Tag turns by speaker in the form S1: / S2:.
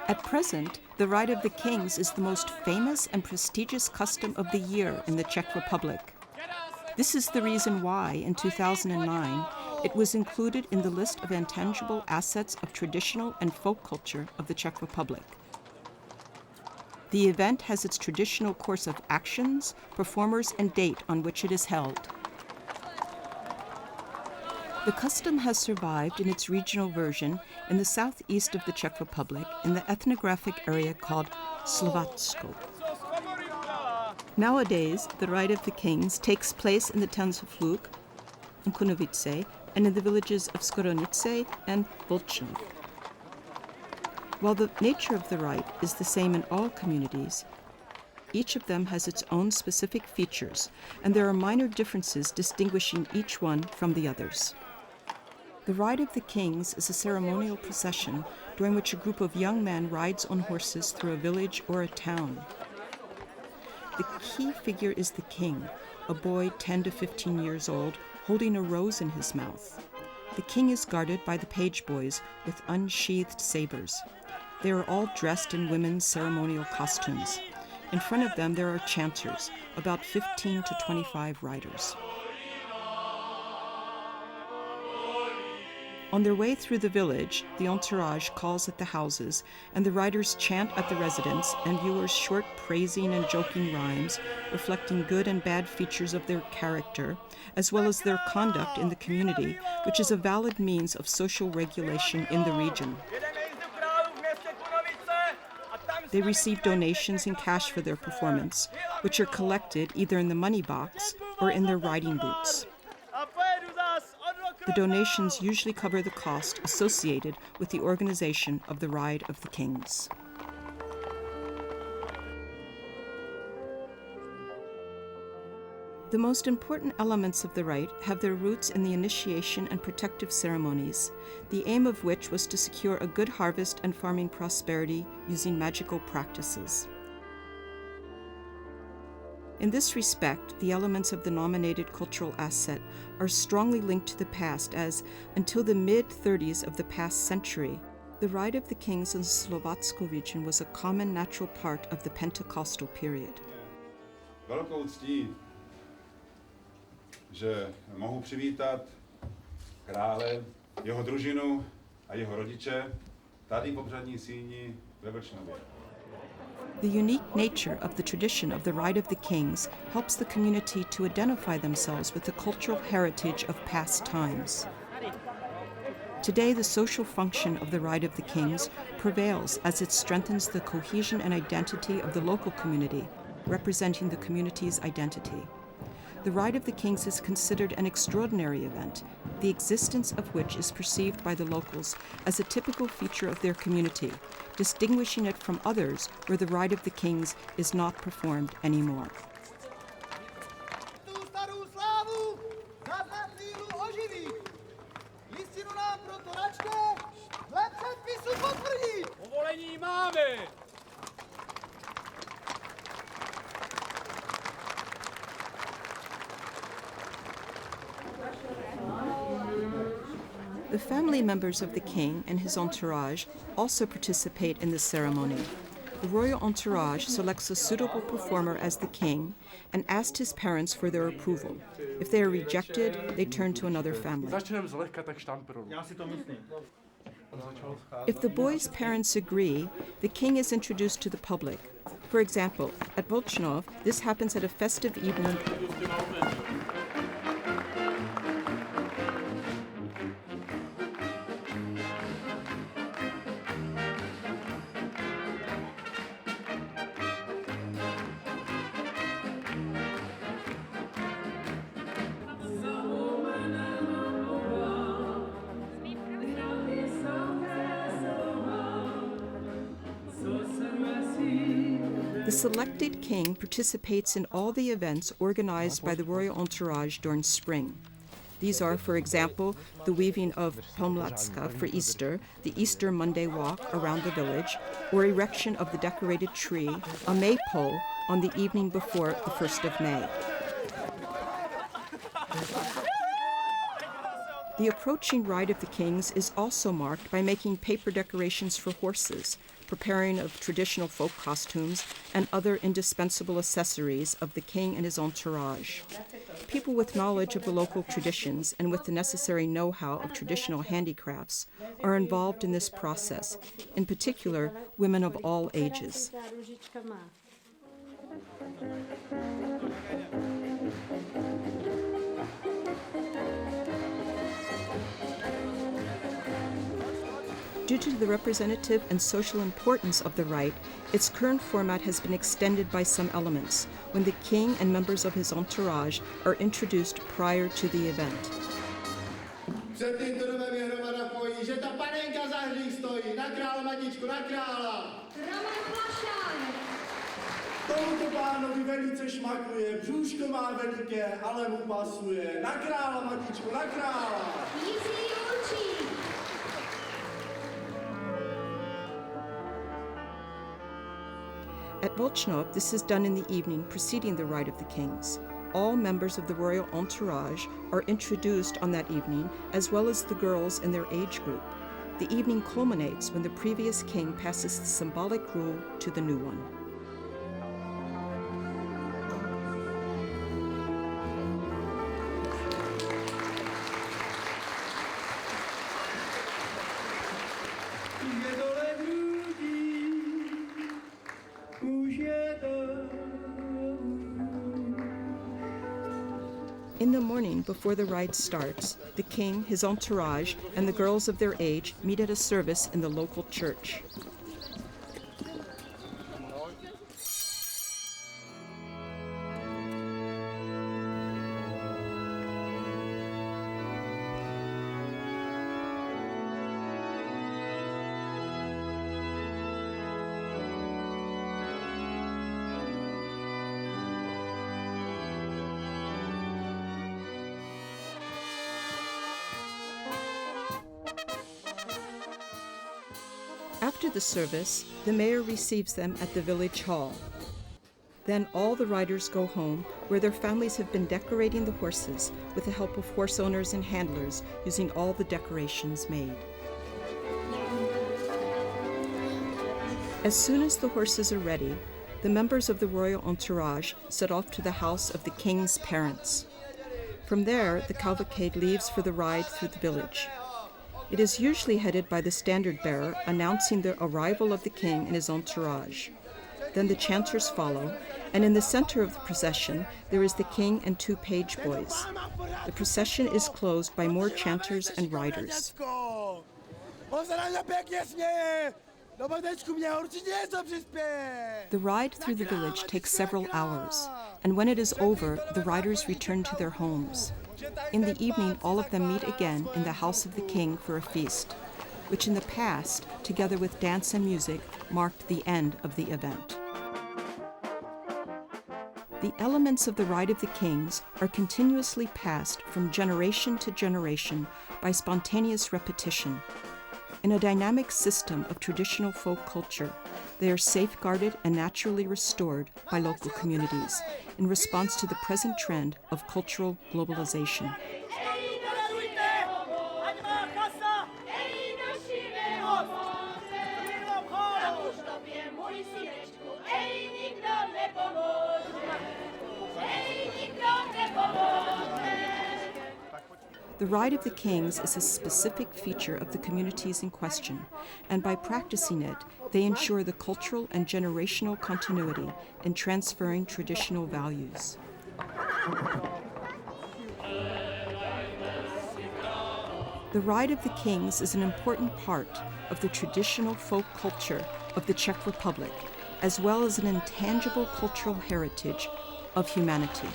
S1: At present, the Ride of the Kings is the most famous and prestigious custom of the year in the Czech Republic. This is the reason why, in 2009, it was included in the list of intangible assets of traditional and folk culture of the Czech Republic. The event has its traditional course of actions, performers, and date on which it is held. The custom has survived in its regional version in the southeast of the Czech Republic in the ethnographic area called Slovácko. Nowadays, the Ride of the Kings takes place in the towns of Hluk and Kunovice and in the villages of Skoronice and Volčnov. While the nature of the rite is the same in all communities, each of them has its own specific features, and there are minor differences distinguishing each one from the others. The Ride of the Kings is a ceremonial procession during which a group of young men rides on horses through a village or a town. The key figure is the king, a boy 10 to 15 years old, holding a rose in his mouth. The king is guarded by the pageboys with unsheathed sabers. They are all dressed in women's ceremonial costumes. In front of them there are chanters, about 15 to 25 riders. On their way through the village, the entourage calls at the houses, and the riders chant at the residence, and viewers short praising and joking rhymes, reflecting good and bad features of their character, as well as their conduct in the community, which is a valid means of social regulation in the region. They receive donations in cash for their performance, which are collected either in the money box or in their riding boots. The donations usually cover the cost associated with the organization of the Ride of the Kings. The most important elements of the rite have their roots in the initiation and protective ceremonies, the aim of which was to secure a good harvest and farming prosperity using magical practices. In this respect, the elements of the nominated cultural asset are strongly linked to the past as, until the mid-30s of the past century, the Ride of the Kings in the Slovácko region was a common natural part of the Pentecostal period.
S2: Velkou ctí, že mohu přivítat krále, jeho družinu a jeho rodiče tady v obřadní síni ve Vršnově.
S1: The unique nature of the tradition of the Ride of the Kings helps the community to identify themselves with the cultural heritage of past times. Today, the social function of the Ride of the Kings prevails as it strengthens the cohesion and identity of the local community, representing the community's identity. The Ride of the Kings is considered an extraordinary event, the existence of which is perceived by the locals as a typical feature of their community, distinguishing it from others where the Ride of the Kings is not performed anymore. The family members of the king and his entourage also participate in the ceremony. The royal entourage selects a suitable performer as the king and asks his parents for their approval. If they are rejected, they turn to another family. If the boy's parents agree, the king is introduced to the public. For example, at Volčnov, this happens at a festive evening. The selected king participates in all the events organized by the royal entourage during spring. These are, for example, the weaving of pomlacka for Easter, the Easter Monday walk around the village, or erection of the decorated tree, a maypole, on the evening before the 1st of May. The approaching Ride of the Kings is also marked by making paper decorations for horses, preparing of traditional folk costumes, and other indispensable accessories of the king and his entourage. People with knowledge of the local traditions and with the necessary know-how of traditional handicrafts are involved in this process, in particular, women of all ages. Due to the representative and social importance of the rite, its current format has been extended by some elements, when the king and members of his entourage are introduced prior to the event.
S3: Před tímto domem je hromada pojí, že ta panenka za hřích stojí, na krála, matičko, na krála.
S4: Roman Plašan.
S3: Tomuto pánovi velice šmakuje, břůško má veliké, ale mu pasuje. Na krála, matičko, na krála.
S4: Jiří Jurčík.
S1: At Volchnov, this is done in the evening preceding the Rite of the Kings. All members of the royal entourage are introduced on that evening, as well as the girls in their age group. The evening culminates when the previous king passes the symbolic rule to the new one. In the morning, before the rite starts, the king, his entourage, and the girls of their age meet at a service in the local church. After the service, the mayor receives them at the village hall. Then all the riders go home, where their families have been decorating the horses with the help of horse owners and handlers, using all the decorations made. As soon as the horses are ready, the members of the royal entourage set off to the house of the king's parents. From there, the cavalcade leaves for the ride through the village. It is usually headed by the standard bearer, announcing the arrival of the king and his entourage. Then the chanters follow, and in the center of the procession, there is the king and two pageboys. The procession is closed by more chanters and riders. The ride through the village takes several hours, and when it is over, the riders return to their homes. In the evening, all of them meet again in the house of the king for a feast, which in the past, together with dance and music, marked the end of the event. The elements of the Rite of the Kings are continuously passed from generation to generation by spontaneous repetition. In a dynamic system of traditional folk culture, they are safeguarded and naturally restored by local communities in response to the present trend of cultural globalization. The Rite of the Kings is a specific feature of the communities in question, and by practicing it, they ensure the cultural and generational continuity in transferring traditional values. The Rite of the Kings is an important part of the traditional folk culture of the Czech Republic, as well as an intangible cultural heritage of humanity.